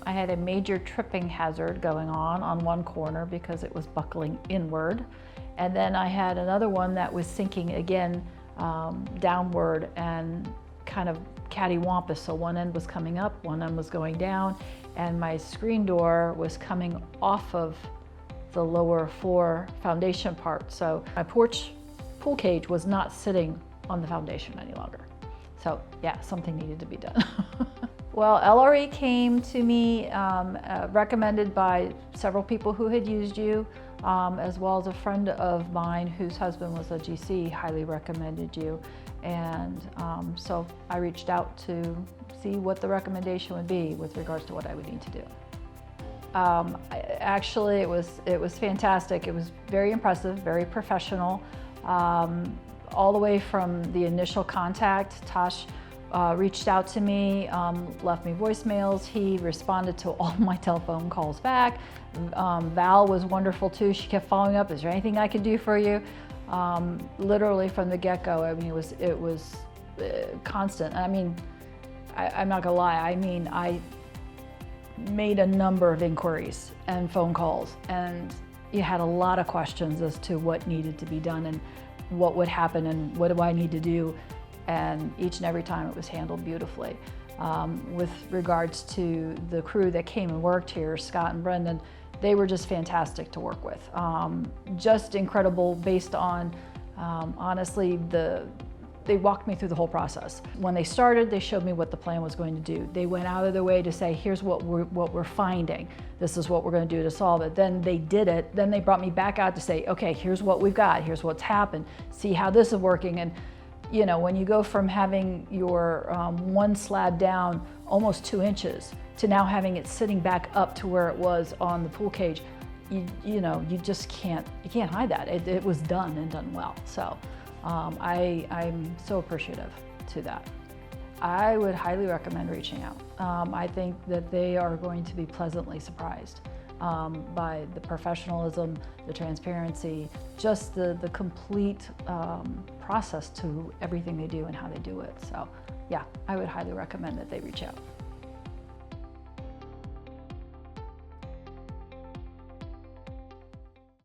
I had a major tripping hazard going on one corner because it was buckling inward. And then I had another one that was sinking again downward and kind of cattywampus. So one end was coming up, one end was going down, and my screen door was coming off of the lower floor foundation part. So my porch pool cage was not sitting on the foundation any longer. So yeah, something needed to be done. Well, LRE came to me recommended by several people who had used you, as well as a friend of mine whose husband was a GC highly recommended you. And so I reached out to see what the recommendation would be with regards to what I would need to do. Actually, it was fantastic. It was very impressive, very professional. All the way from the initial contact, Tosh reached out to me, left me voicemails. He responded to all my telephone calls back. Val was wonderful too. She kept following up. Is there anything I can do for you? Literally from the get-go. I mean, it was constant. I mean, I'm not gonna lie. I mean, I made a number of inquiries and phone calls, and you had a lot of questions as to what needed to be done and what would happen and what do I need to do. And each and every time it was handled beautifully. With regards to the crew that came and worked here, Scott and Brendan, they were just fantastic to work with. Just incredible based on, honestly, they walked me through the whole process. When they started, they showed me what the plan was going to do. They went out of their way to say, here's what we're finding. This is what we're going to do to solve it. Then they did it. Then they brought me back out to say, okay, here's what we've got. Here's what's happened. See how this is working. And you know, when you go from having your one slab down almost 2 inches to now having it sitting back up to where it was on the pool cage, you know, you just can't hide that. It was done and done well. So I'm so appreciative to that. I would highly recommend reaching out. I think that they are going to be pleasantly surprised by the professionalism, the transparency, just the complete process to everything they do and how they do it. So yeah, I would highly recommend that they reach out.